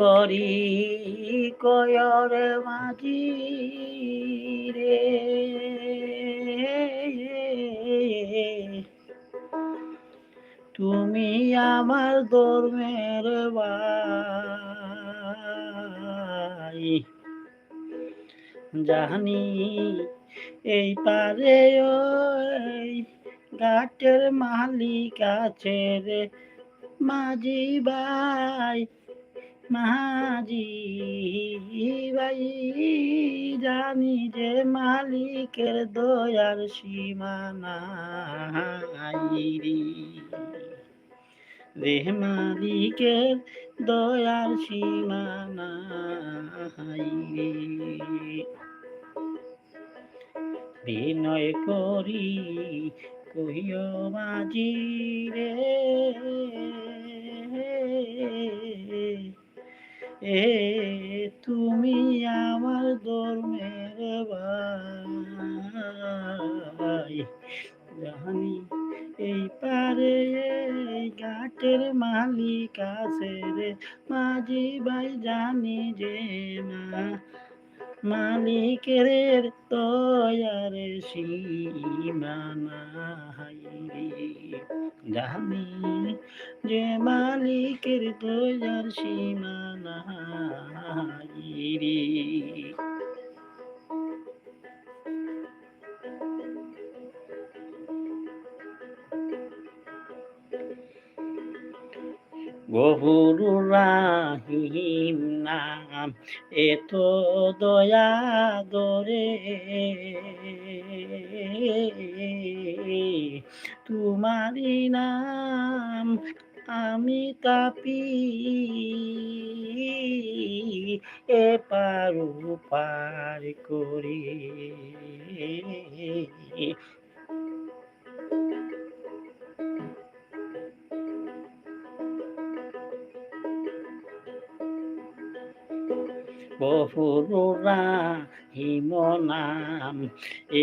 করি কয়র মাঝি রে, তুমি আমার ধর্মের ভাই, জানি এই পারে ওই ঘাটের মালিক আছে রে মাঝি ভাই, মাঝি ভাই, জানি যে মালিকের দয়ার সীমানা রে, মালিকের দয়ার সীমানা রে, বিনয় করি কহিও মাঝি রে, তুমি আমার ধর্মের ভাই, জানি এই পারে ঘাটের মালিক আছে রে মাঝি ভাই, জানি যে মালিকের দয়ার সীমানা রে, জানি যে মালিকের দয়ার সীমানা রে। গফুরুর রাহিম নাম এত দয়া দরে, তোমারি নাম আমি কাপি এপার ওপার করি, গফুরুর রাহিম নাম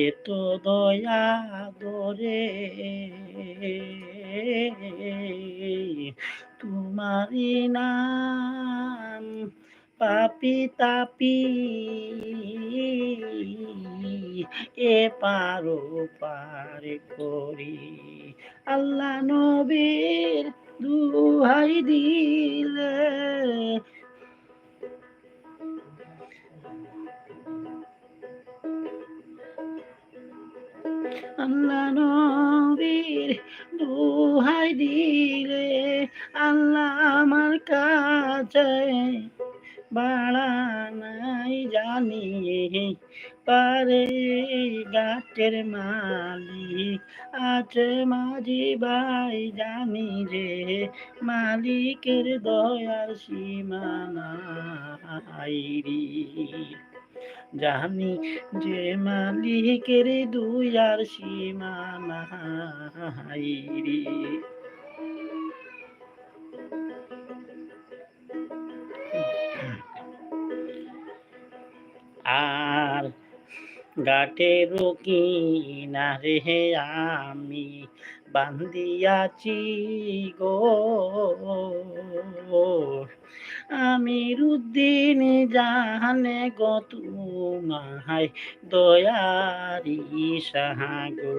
এত দয়া দরে, তোমারি নাম পাপি তাপি এপার ওপার করি, আল্লাহ নবীর দুহাই দিলে, আল্লাহ নবীর দুহাই দিলে, আল্লাহ আমার কাছে বাড়া নাই জানি পারে ঘাটের মালিক আছে মাঝি ভাই, জানি রে মালিকের দয়ার সীমানা রে, জানি যে মালিকের দুয়ার সীমানা রে। আর ঘাটের কিনারে আমি বান্দিয়াছি গো, আমির উদ্দিন জাহানে গো তোমায় দয়ারি সাহাগো,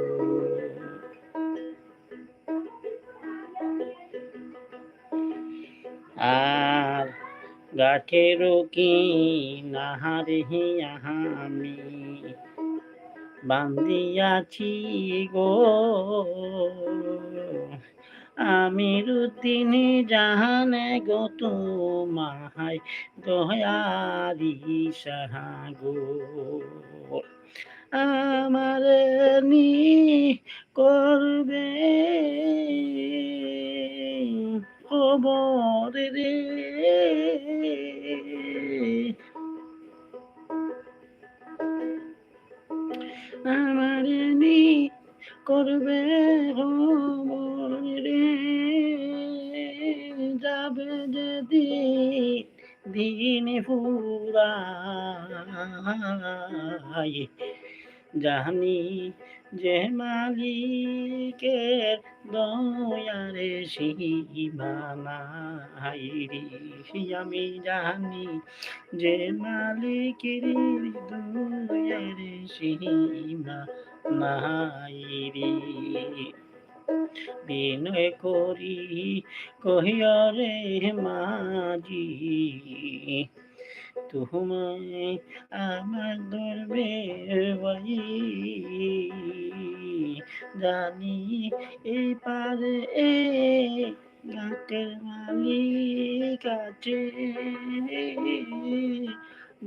আর ঘাটের কিনারে আমি বান্দিয়াছি গো, আমির উদ্দিন জাহানে গো তোমায় দয়ারি সাহাগো, আমার নি করবে খবর রে, আমার নি করবে খবর রে, যাবে যেদিন দিন ফুরায়, জানি যে মালিকের দয়ারে সীমানা হাইরি আমি জানি যে মালিকের দয়ারে সীমা নাইরি বিনয় করি কহিয়রে মাঝি তোমায় আমার ধরবে ভাই জানি এই পারে এ গাছের মালিক আছে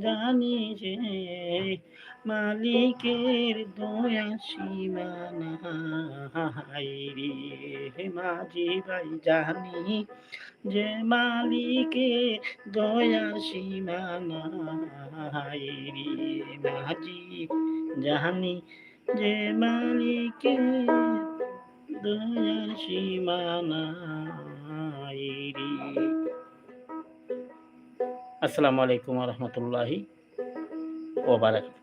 জানি যে মালিকের দয়া সীমানা হাইরে মাঝি ভাই জানি যে মালিকে দয়া সীমানা হাইরে মাঝি জানি যে মালিকে দয়ার সীমানা হাইরে। আসসালামু আলাইকুম ওয়া রাহমাতুল্লাহি ওয়া বারাকাতুহু।